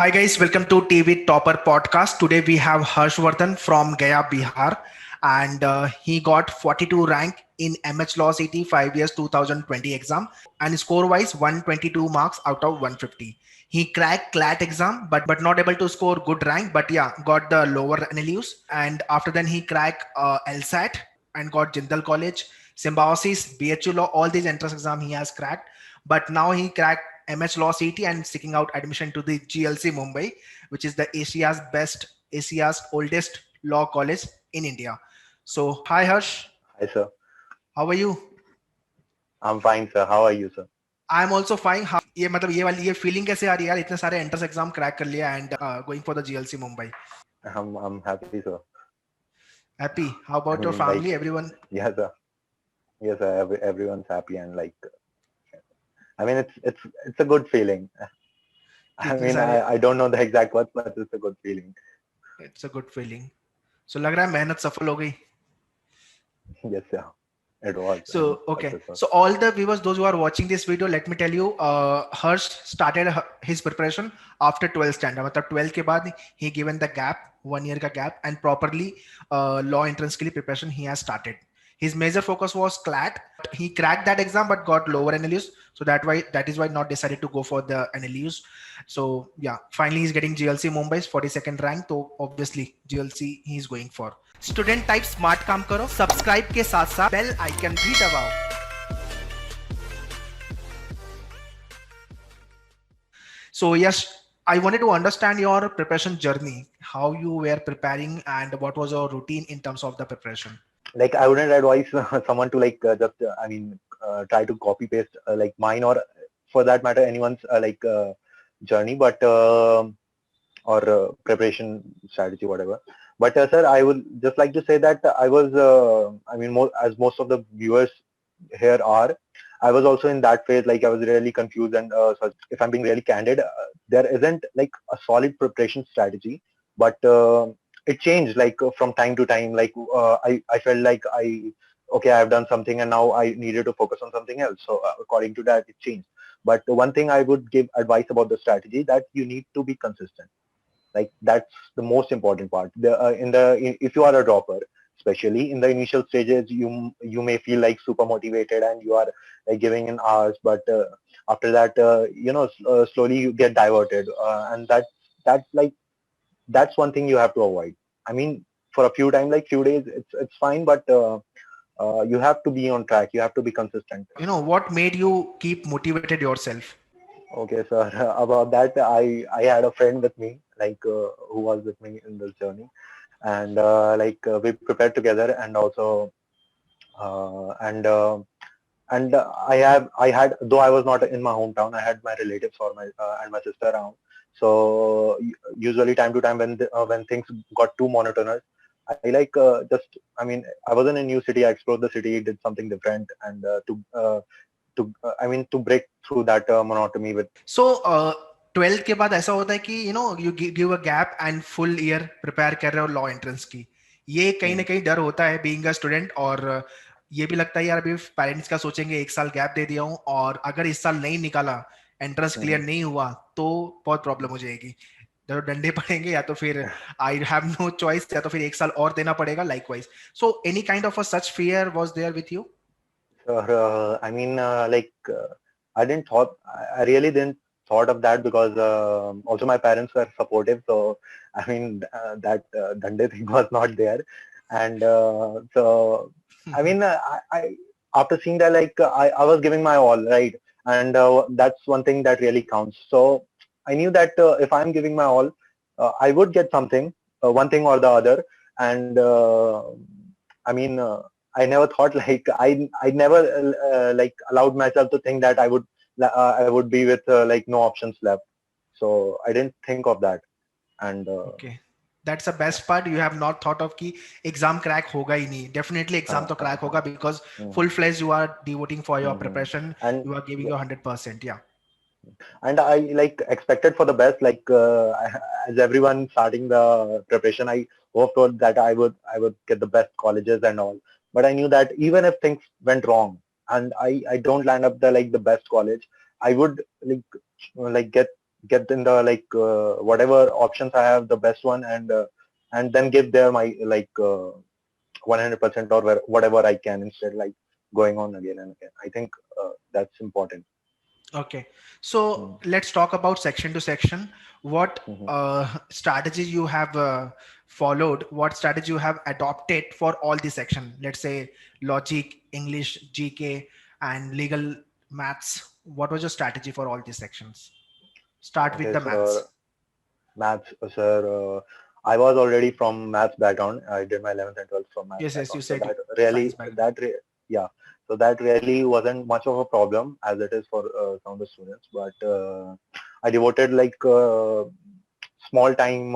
Hi guys, welcome to TV Topper Podcast. Today we have Harshvardhan from Gaya, Bihar, and he got 42 rank in MH Law CT 5 years 2020 exam, and score wise 122 marks out of 150. He cracked CLAT exam, but not able to score good rank. But yeah, got the lower NLUs, and after then he cracked LSAT and got Jindal College, Symbiosis, BHU Law, all these entrance exam he has cracked. But now he cracked MH Law CT and seeking out admission to the GLC Mumbai, which is the Asia's oldest law college in India. So, hi Harsh, Hi, sir. how are you? I'm fine, sir. How are you, sir? I am also fine. ये मतलब ये वाली ये feeling कैसे आ रही है यार, इतने सारे एंट्रेंस एग्जाम क्रैक कर लिया and going for the GLC Mumbai. I'm happy, sir. Happy. How I about your mean, family, like, everyone? yes, sir. Yes, sir. Everyone's happy and like, I mean, it's a good feeling. कि I इतने mean, सारे. I don't know the exact words, but it's a good feeling. It's a good feeling. So लग रहा है मेहनत सफल हो गई. Yes, sir. It was and So, okay. success was. So, all the viewers, those who are watching this video, let me tell you, Harsh started his preparation after 12th standard. मतलब 12th के बाद he given the gap, 1 year का gap, and properly law entrance के लिए preparation he has started. His major focus was CLAT. He cracked that exam but got lower NLUs, so that is why not decided to go for the NLUs. So yeah, finally he's getting GLC Mumbai's 42nd rank. So obviously GLC he is going for. Student type smart काम करो, subscribe के साथ साथ bell icon भी दबाओ. So yes, I wanted to understand your preparation journey, how you were preparing and what was your routine in terms of the preparation. Like, I wouldn't advise someone to like just, I mean, try to copy paste like mine or, for that matter, anyone's journey, but or preparation strategy, whatever. But sir, I would just like to say that I was, I mean, as most of the viewers here are, I was also in that phase. Like, I was really confused, and so if I'm being really candid, there isn't like a solid preparation strategy, but it changed like from time to time. Like, I felt like okay, I've done something, and now I needed to focus on something else. So according to that, it changed. But one thing I would give advice about the strategy, that you need to be consistent. Like, that's the most important part. If you are a dropper, especially in the initial stages, you may feel like super motivated and you are like giving in hours, but after that, slowly you get diverted, and that like that's one thing you have to avoid. I mean, for a few time, like few days, it's fine, but you have to be on track. You have to be consistent. What made you keep motivated yourself? Okay, so about that, I had a friend with me, like who was with me in this journey, and we prepared together, and also I had, though I was not in my hometown, I had my relatives or my and my sister around. So usually time to time when things got too monotonous, I like just, I mean, I was in a new city. I explored the city, did something different, and I mean, to break through that monotony with. So 12th के बाद ऐसा होता है कि you give a gap and full year prepare कर रहे हो law entrance की. ये कहीं ना कहीं डर होता है बीइंग अ स्टूडेंट, और ये भी लगता है यार अभी पेरेंट्स का सोचेंगे एक साल गैप दे दिया हूँ और अगर इस साल नहीं निकाला, एंट्रेंस क्लियर नहीं हुआ तो बहुत प्रॉब्लम हो जाएगी. तो डंडे पड़ेंगे या तो फिर आई हैव नो चॉइस, या तो फिर एक साल और देना पड़ेगा likewise. So any kind of a such fear was there with you? I mean, I didn't thought, I really didn't thought of that because also my parents were supportive. So, I mean, that Dande thing was not there. And so, I mean, after seeing that, like, I was giving my all, right? And that's one thing that really counts. So I knew that if I'm giving my all, I would get something, one thing or the other. And I mean, I never thought like I never like allowed myself to think that I would be with like no options left. So I didn't think of that. And Okay. That's the best part. You have not thought of कि exam crack होगा ही नहीं. Definitely exam तो crack होगा because mm, full fledged you are devoting for your mhm. preparation. and You are giving your 100%. Yeah. and I like expected for the best. Like as everyone starting the preparation, I hoped for that I would get the best colleges and all. But I knew that even if things went wrong and I don't land up the best college, I would like get get in the whatever options I have, the best one, and then give there my 100% or whatever I can, instead going on again and again. I think that's important. Okay, so let's talk about section to section. What Mm-hmm. strategy you have followed? What strategy you have adopted for all the section? Let's say logic, English, GK, and legal, maths. What was your strategy for all these sections? Start with Okay, the so maths. maths, sir. I was already from maths background. I did my 11th and 12th from maths Yes, yes, you background. So said that science really, background. yeah. So that really wasn't much of a problem as it is for some of the students. But I devoted small time.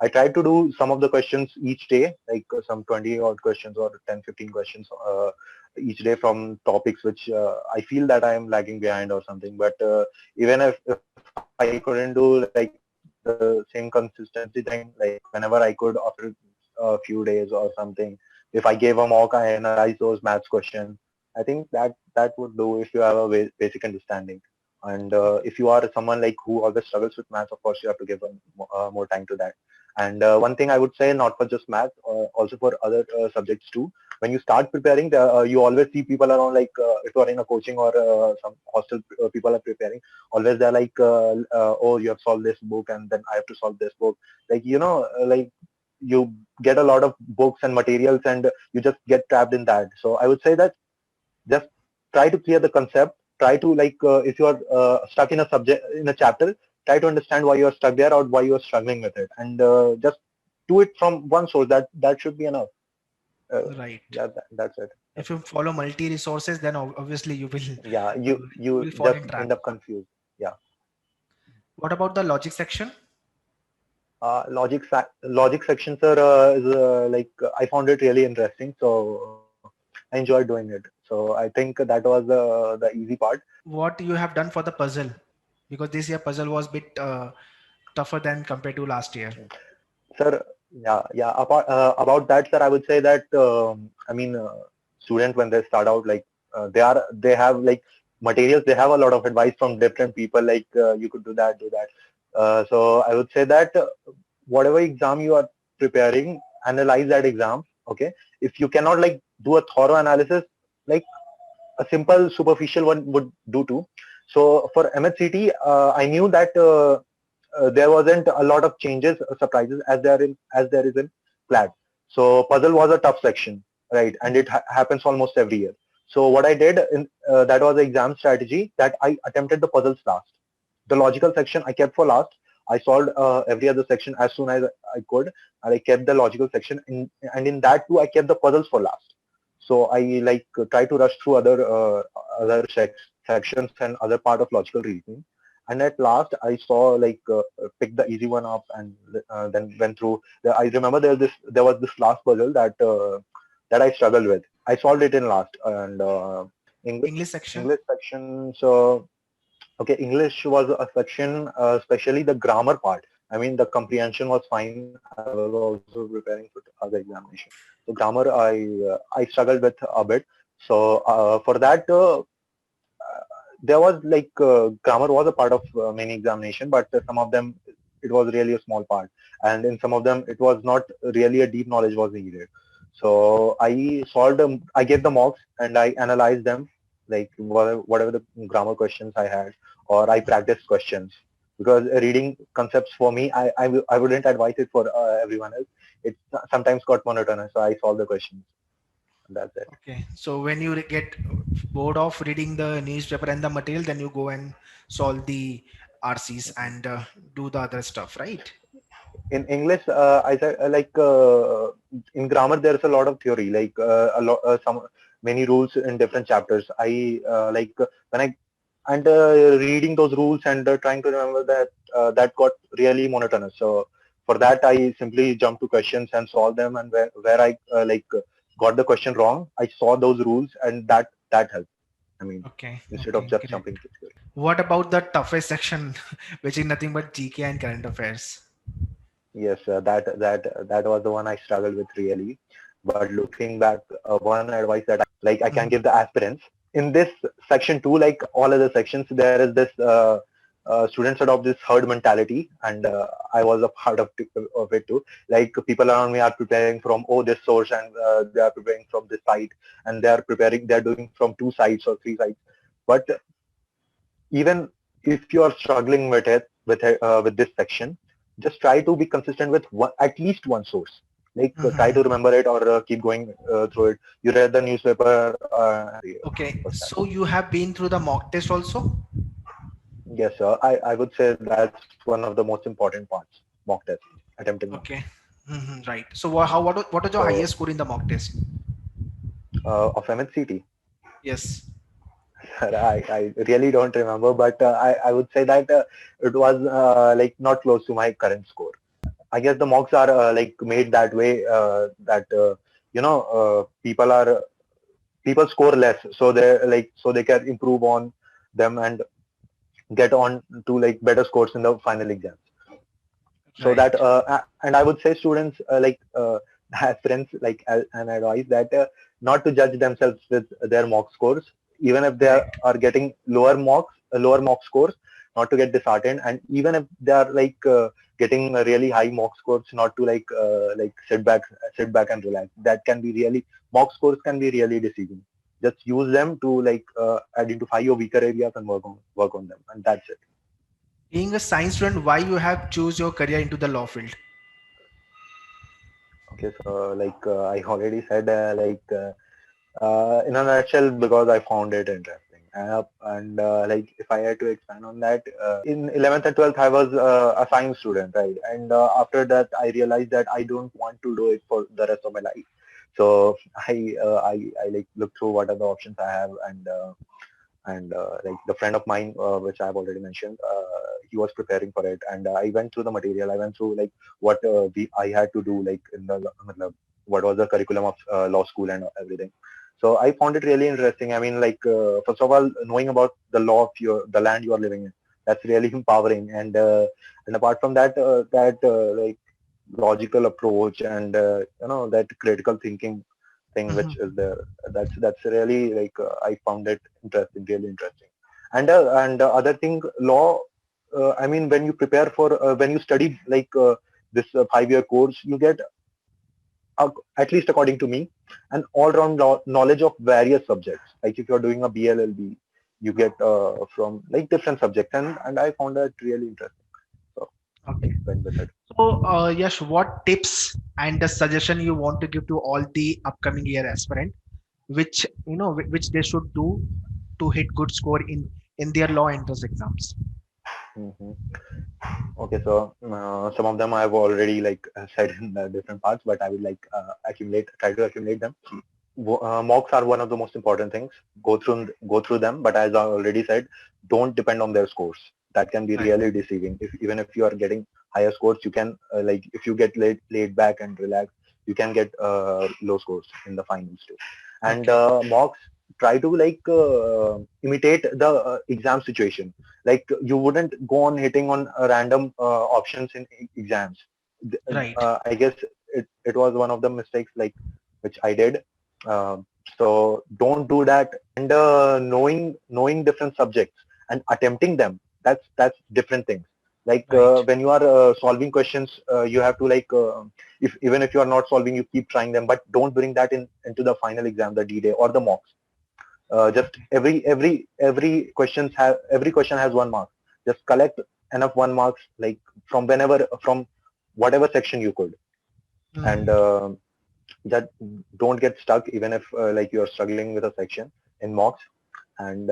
I tried to do some of the questions each day, some 20 odd questions or 10, 15 questions each day from topics which I feel that I am lagging behind or something. But even if I couldn't do the same consistency thing, whenever I could after a few days or something, if I gave a mock, I analyze those maths questions. I think that would do if you have a basic understanding. And if you are someone who always struggles with maths, of course you have to give more time to that. And one thing I would say, not for just math, also for other subjects too. When you start preparing, you always see people around, if you are in a coaching or some hostel, people are preparing. Always they're oh, you have solved this book, and then I have to solve this book. You get a lot of books and materials, and you just get trapped in that. So I would say that just try to clear the concept. Try to if you are stuck in a subject, in a chapter, try to understand why you are stuck there or why you are struggling with it, and just do it from one source. That should be enough. Right. That's it. If you follow multi resources, then obviously Yeah, you you will fall just in trap. end up confused. Yeah. What about the logic section? Logic section, sir, is I found it really interesting, so I enjoyed doing it. So I think that was the easy part. What you have done for the puzzle? Because this year puzzle was bit tougher than compared to last year. Sir, yeah. About that, sir, I would say that students, when they start out, they have materials. They have a lot of advice from different people. You could do that, do that. So I would say that whatever exam you are preparing, analyze that exam. Okay, if you cannot do a thorough analysis, like a simple superficial one would do too. So for MHCT, I knew that there wasn't a lot of changes, surprises as there is in CLAT. So puzzle was a tough section, right? And it happens almost every year. So what I did that was the exam strategy, that I attempted the puzzles last. The logical section I kept for last. I solved every other section as soon as I could, and I kept the logical section and in that too I kept the puzzles for last. So I try to rush through other sections and other part of logical reasoning. And at last I saw pick the easy one up, and then went through. I remember there was this last puzzle that I struggled with. I solved it in last, and English English section. English section. So okay, English was a section, especially the grammar part. I mean, the comprehension was fine. I was also preparing for other examination. So grammar, I struggled with a bit. So for that, there was grammar was a part of many examination, but some of them it was really a small part, and in some of them it was not really a deep knowledge was needed. So I solved them. I gave the mocks and I analyzed them, whatever the grammar questions I had, or I practiced questions, because reading concepts for me, I wouldn't advise it for everyone else. It sometimes got monotonous, so I solved the questions. That's it. Okay. So when you get bored of reading the newspaper and the material, then you go and solve the RCs and do the other stuff, right? In English, I said in grammar there is a lot of theory, a lot some many rules in different chapters. I when I and reading those rules and trying to remember that got really monotonous. So for that, I simply jumped to questions and solved them. And where I got the question wrong, I saw those rules, and that helped. I mean, Okay. instead of Okay. just Great. jumping to theory. What about the toughest section, which is nothing but GK and current affairs? Yes, that was the one I struggled with really. But looking back, one advice that I can Mhm. give the aspirants in this section too, like all other sections, there is this students adopt this herd mentality, and I was a part of it too. Like people around me are preparing from this source, and they are preparing from this site, and they're doing from 2 sites or 3 sites. But even if you are struggling with this section, just try to be consistent with at least one source. Like try to Mhm. remember it, or keep going through it. You read the newspaper. Okay, What's that? so you have been through the mock test also? Yes, sir. I would say that's one of the most important parts. Mock test, attempting mock. Okay. Right. So what was your So highest score in the mock test? of MHCT. Yes. I really don't remember, but I would say that it was like not close to my current score. I guess the mocks are like made that way that people score less, so they can improve on them and get on to like better scores in the final exams. So that Right. and I would say students as friends, like an advice that not to judge themselves with their mock scores, even if they Correct. are getting lower mock scores, not to get disheartened, and even if they are getting a really high mock scores, not to like sit back and relax. That can be really mock scores can be really deceiving. Just use them to identify your weaker areas and work on them, and that's it. Being a science student, why you have choose your career into the law field? Okay, so I already said, in a nutshell, because I found it interesting. And like if I had to expand on that, in 11th and 12th, I was a science student, right? And after that, I realized that I don't want to do it for the rest of my life. So I like look through what are the options I have, and like the friend of mine, which I've already mentioned, he was preparing for it, and I went through the material. I went through like what I had to do, like in the what was the curriculum of law school and everything. So I found it really interesting. I mean, first of all, knowing about the law of the land you are living in, that's really empowering. And apart from that, like logical approach and that critical thinking thing which is there, that's really I found it really interesting. And other thing, law, I mean, when you prepare for when you study this 5-year course, you get at least according to me, an all-round knowledge of various subjects. Like if you're doing a BLLB, you get from like different subjects, and I found that really interesting. So I Okay. went with it. So, Yash, what tips and the suggestion you want to give to all the upcoming year aspirant, which which they should do to hit good score in their law entrance exams? Hmm. Okay, so some of them I've already said in different parts, but I will try to accumulate them. Mocks are one of the most important things. Go through them, but as I already said, don't depend on their scores. That can be Right. really deceiving. Even if you are getting higher scores, you can if you get laid back and relax, you can get low scores in the finals too. And Okay. mocks, try to imitate the exam situation. Like you wouldn't go on hitting on random options in exams. Right. I guess it was one of the mistakes which I did. So don't do that. And knowing different subjects and attempting them, that's different things. Right. When you are solving questions, you have to if even if you are not solving, you keep trying them, but don't bring that into the final exam, the D-Day or the mocks. Just Okay. every question has 1 mark. Just collect enough 1 marks, from whatever section you could. And Mhm. that don't get stuck even if you're struggling with a section in mocks. And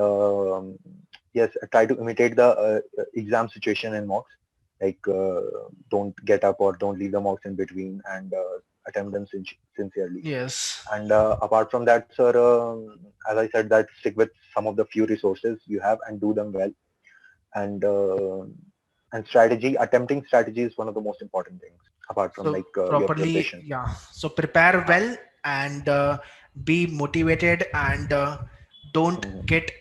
yes, try to imitate the exam situation in mocks. Don't get up or don't leave the mocks in between, and attempt them sincerely. Yes. And apart from that, sir, as I said, that stick with some of the few resources you have and do them well. And attempting strategy is one of the most important things, apart from So your properly, preparation. yeah. So prepare well and be motivated and don't Mhm. get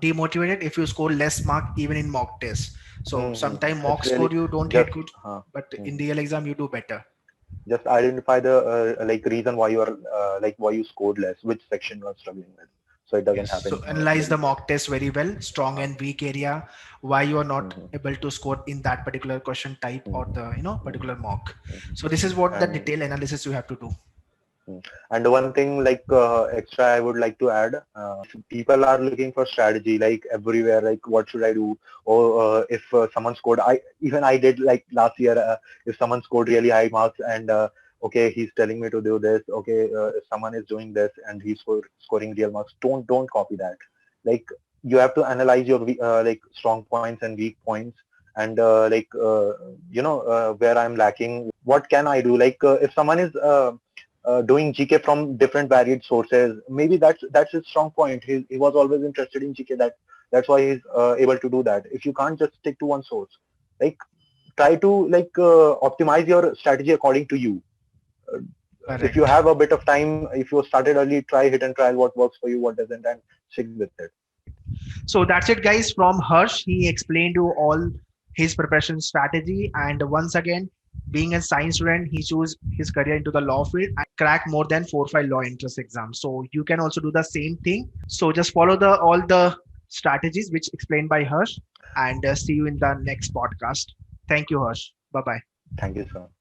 demotivated if you score less mark even in mock test. So Mhm. sometime mock It's score really you don't hit just good, but in mhm. real exam you do better. Just identify the reason why you are why you scored less, which section you are struggling with. so it doesn't Yes. happen. So analyze the Very mock test very well, strong and weak area, why you are not Mhm, able to score in that particular question type or mhm, the mhm, particular mock. mhm. So this is what the And detailed analysis you have to do. and one thing like extra I would like to add, people are looking for strategy like everywhere, like what should I do? Or if someone scored, I did like last year, if someone scored really high marks and okay, he's telling me to do this. Okay, if someone is doing this and scoring real marks, don't copy that. Like you have to analyze your like strong points and weak points, and where I'm lacking, what can I do? Like if someone is doing GK from different varied sources. Maybe that's his strong point. He was always interested in GK. That's why he's able to do that. If you can't just stick to one source, like try to like optimize your strategy according to you. Uh, if you Correct. have a bit of time, if you started early, try hit and trial what works for you, what doesn't, and stick with it. So that's it, guys, from Harsh. He explained you all his preparation strategy. And once again, being a science student, he chose his career into the law field and crack more than 4 or 5 law entrance exams. So you can also do the same thing. So just follow the all the strategies which explained by Harsh, and see you in the next podcast. Thank you, Harsh. Bye bye. Thank you, sir.